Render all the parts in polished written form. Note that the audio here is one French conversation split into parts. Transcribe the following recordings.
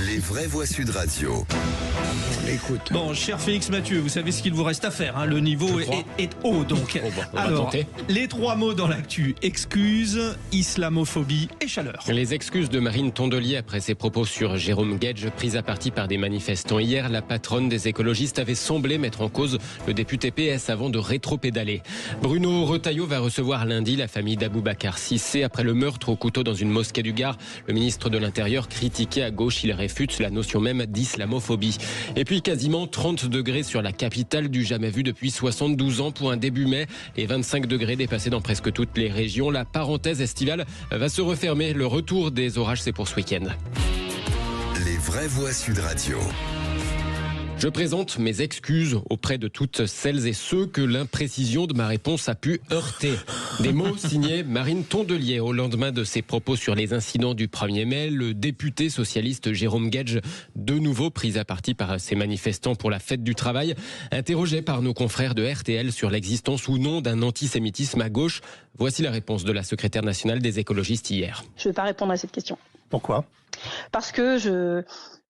Les vraies voix Sud Radio. Écoute. Bon, cher Félix Mathieu, vous savez ce qu'il vous reste à faire. Le niveau est haut. Donc, alors, les trois mots dans l'actu: excuses, islamophobie et chaleur. Les excuses de Marine Tondelier après ses propos sur Jérôme Guedj, prise à partie par des manifestants. Hier, la patronne des écologistes avait semblé mettre en cause le député PS avant de rétropédaler. Bruno Retailleau va recevoir lundi la famille d'Aboubacar Cissé après le meurtre au couteau dans une mosquée du Gard. Le ministre de l'Intérieur critiqué à gauche, il réfute la notion même d'islamophobie. Et puis quasiment 30 degrés sur la capitale, du jamais vu depuis 72 ans pour un début mai, et 25 degrés dépassés dans presque toutes les régions. La parenthèse estivale va se refermer. Le retour des orages, c'est pour ce week-end. Les vraies voix Sud Radio. Je présente mes excuses auprès de toutes celles et ceux que l'imprécision de ma réponse a pu heurter. Des mots signés Marine Tondelier. Au lendemain de ses propos sur les incidents du 1er mai, le député socialiste Jérôme Guedj, de nouveau pris à partie par ces manifestants pour la fête du travail, interrogé par nos confrères de RTL sur l'existence ou non d'un antisémitisme à gauche. Voici la réponse de la secrétaire nationale des écologistes hier. Je ne vais pas répondre à cette question. Pourquoi ? Parce que je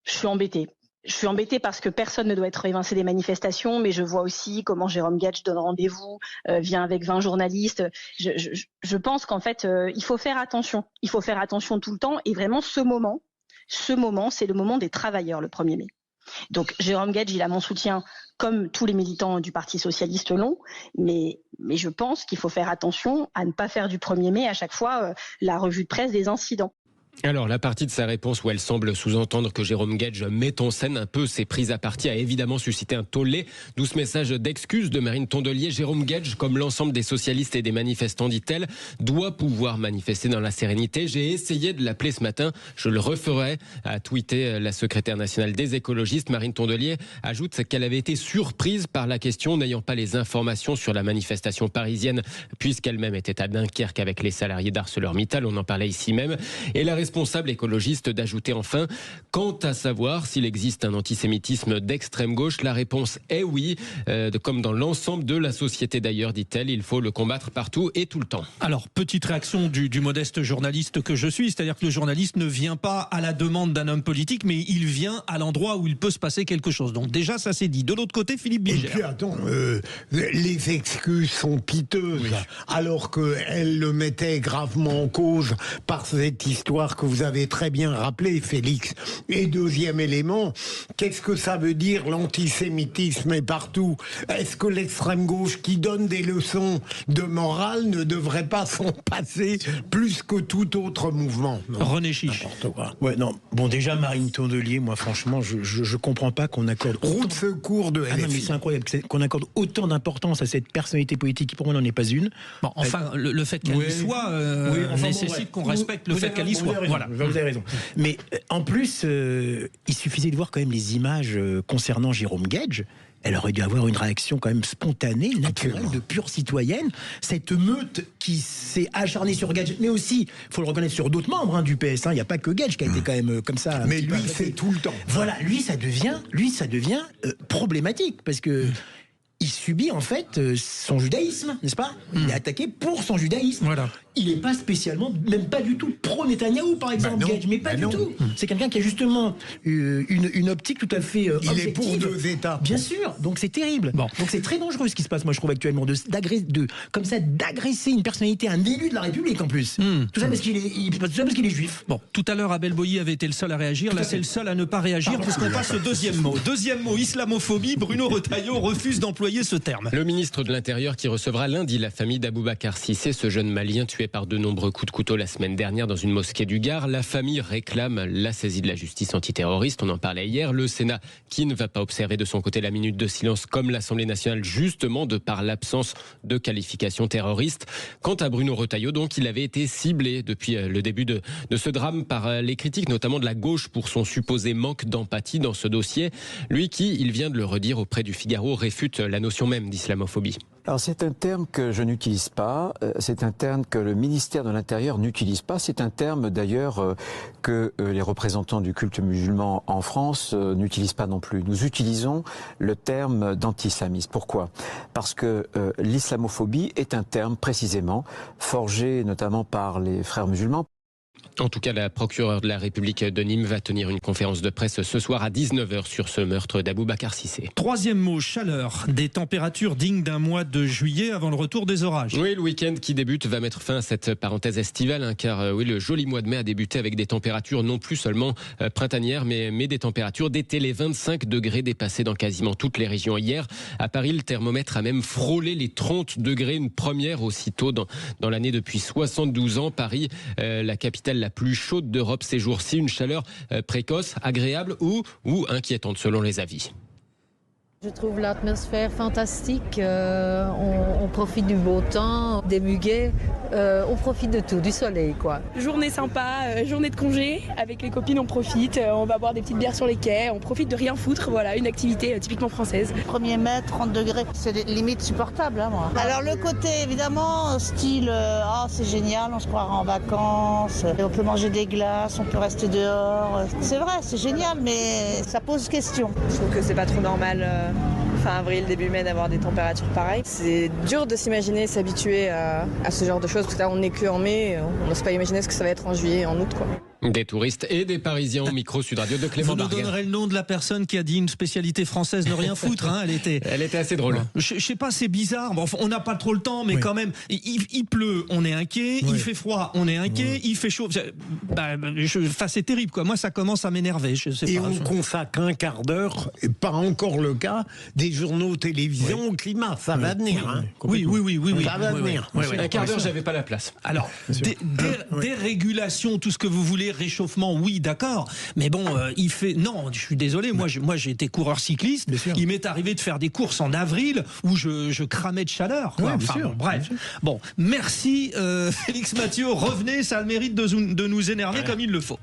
suis embêtée. Je suis embêtée parce que personne ne doit être évincé des manifestations, mais je vois aussi comment Jérôme Guedj donne rendez-vous, vient avec 20 journalistes. Je pense qu'en fait, il faut faire attention. Il faut faire attention tout le temps. Et vraiment, ce moment, c'est le moment des travailleurs, le 1er mai. Donc Jérôme Guedj, il a mon soutien, comme tous les militants du Parti socialiste l'ont, mais je pense qu'il faut faire attention à ne pas faire du 1er mai à chaque fois la revue de presse des incidents. Alors, la partie de sa réponse où elle semble sous-entendre que Jérôme Guedj met en scène un peu ses prises à partie a évidemment suscité un tollé. D'où ce message d'excuse de Marine Tondelier. Jérôme Guedj, comme l'ensemble des socialistes et des manifestants, dit-elle, doit pouvoir manifester dans la sérénité. J'ai essayé de l'appeler ce matin, je le referai, a tweeté la secrétaire nationale des écologistes. Marine Tondelier ajoute qu'elle avait été surprise par la question, n'ayant pas les informations sur la manifestation parisienne, puisqu'elle-même était à Dunkerque avec les salariés d'ArcelorMittal. On en parlait ici même. Et la responsable écologiste d'ajouter enfin: quant à savoir s'il existe un antisémitisme d'extrême gauche, la réponse est oui, comme dans l'ensemble de la société d'ailleurs, dit-elle, il faut le combattre partout et tout le temps. Alors, petite réaction du modeste journaliste que je suis, c'est-à-dire que le journaliste ne vient pas à la demande d'un homme politique, mais il vient à l'endroit où il peut se passer quelque chose. Donc déjà, ça c'est dit. De l'autre côté, Philippe Bilger. Et puis attends, les excuses sont piteuses, oui. Alors qu'elle le mettait gravement en cause par cette histoire que vous avez très bien rappelé, Félix. Et deuxième élément, qu'est-ce que ça veut dire l'antisémitisme est partout? Est-ce que l'extrême gauche qui donne des leçons de morale ne devrait pas s'en passer plus que tout autre mouvement? Non, René Chiche. Ouais, non. Bon, déjà, Marine Tondelier, moi, franchement, je comprends pas qu'on accorde... Roue de secours de LFI. Ah non, mais c'est incroyable qu'on accorde autant d'importance à cette personnalité politique qui, pour moi, n'en est pas une. Bon, enfin, le fait qu'elle y soit nécessite qu'on respecte le fait qu'elle y soit. Voilà, vous avez raison. Mais en plus, il suffisait de voir quand même les images concernant Jérôme Guedj. Elle aurait dû avoir une réaction quand même spontanée, naturelle, de pure citoyenne. Cette meute qui s'est acharnée sur Guedj, mais aussi, il faut le reconnaître, sur d'autres membres du PS. Il n'y a pas que Guedj qui a été quand même comme ça. Mais lui, c'est tout le temps. Voilà, lui, ça devient problématique parce que il subit en fait son judaïsme, n'est-ce pas? Il est attaqué pour son judaïsme. Voilà. Il n'est pas spécialement, même pas du tout pro-Netanyahou, par exemple, Guedj, mais pas du tout. C'est quelqu'un qui a justement une optique tout à fait il objective. est pour deux États. Bien sûr, donc c'est terrible. Bon. Donc c'est très dangereux ce qui se passe, moi je trouve actuellement, d'agresser une personnalité, un élu de la République en plus. Tout ça parce qu'il est juif. Bon, tout à l'heure, Abel Boilly avait été le seul à réagir. Là, c'est le seul à ne pas réagir, puisqu'on passe au deuxième mot. Deuxième mot, islamophobie. Bruno Retailleau refuse d'employer ce terme. Le ministre de l'Intérieur qui recevra lundi la famille d'Aboubacar Cissé, ce jeune Malien tué par de nombreux coups de couteau la semaine dernière dans une mosquée du Gard. La famille réclame la saisie de la justice antiterroriste. On en parlait hier. Le Sénat qui ne va pas observer de son côté la minute de silence comme l'Assemblée nationale, justement de par l'absence de qualification terroriste. Quant à Bruno Retailleau, donc, il avait été ciblé depuis le début de ce drame par les critiques, notamment de la gauche, pour son supposé manque d'empathie dans ce dossier. Lui qui, il vient de le redire auprès du Figaro, réfute la notion même d'islamophobie. Alors c'est un terme que je n'utilise pas, c'est un terme que le ministère de l'Intérieur n'utilise pas, c'est un terme d'ailleurs que les représentants du culte musulman en France n'utilisent pas non plus. Nous utilisons le terme d'antislamisme. Pourquoi? Parce que l'islamophobie est un terme précisément forgé notamment par les frères musulmans. En tout cas, la procureure de la République de Nîmes va tenir une conférence de presse ce soir à 19h sur ce meurtre d'Aboubacar Cissé. Troisième mot, chaleur. Des températures dignes d'un mois de juillet avant le retour des orages. Oui, le week-end qui débute va mettre fin à cette parenthèse estivale, car oui, le joli mois de mai a débuté avec des températures non plus seulement printanières, mais des températures d'été. Les 25 degrés dépassés dans quasiment toutes les régions. Hier, à Paris, le thermomètre a même frôlé les 30 degrés, une première aussitôt dans l'année depuis 72 ans. Paris, la capitale la plus chaude d'Europe ces jours-ci, une chaleur précoce, agréable ou inquiétante selon les avis. Je trouve l'atmosphère fantastique, on profite du beau temps, des muguets, on profite de tout, du soleil quoi. Journée sympa, journée de congé, avec les copines on profite, on va boire des petites bières sur les quais, on profite de rien foutre, voilà, une activité typiquement française. 1er mai, 30 degrés, c'est limite supportable moi. Alors le côté évidemment, style, c'est génial, on se croira en vacances, on peut manger des glaces, on peut rester dehors, c'est vrai, c'est génial, mais ça pose question. Je trouve que c'est pas trop normal. Fin avril, début mai, d'avoir des températures pareilles. C'est dur de s'imaginer, s'habituer à ce genre de choses, parce que là on n'est que en mai, on n'ose pas imaginer ce que ça va être en juillet, en août quoi. Des touristes et des Parisiens au micro Sud Radio de Clément Vous nous Barguin. donnerez le nom de la personne qui a dit une spécialité française, ne rien foutre. Hein, elle était assez drôle. Je sais pas, c'est bizarre. Bon, on n'a pas trop le temps, mais quand même, il pleut, on est inquiet. Il fait froid, on est inquiet. Il fait chaud. C'est terrible, quoi. Moi, ça commence à m'énerver. Je sais et pas, on consacre un quart d'heure, et pas encore le cas, des journaux télévision au climat. Ça va venir. Hein. Oui. Ça va venir. Un quart d'heure, j'avais pas la place. Alors, dérégulation, tout ce que vous voulez, réchauffement, oui, d'accord. Mais bon, il fait. Non, je suis désolé. Moi, j'ai été coureur cycliste. Il m'est arrivé de faire des courses en avril où je cramais de chaleur. Quoi. Bref. Bon, merci Félix Mathieu. Revenez, ça a le mérite de nous énerver comme il le faut.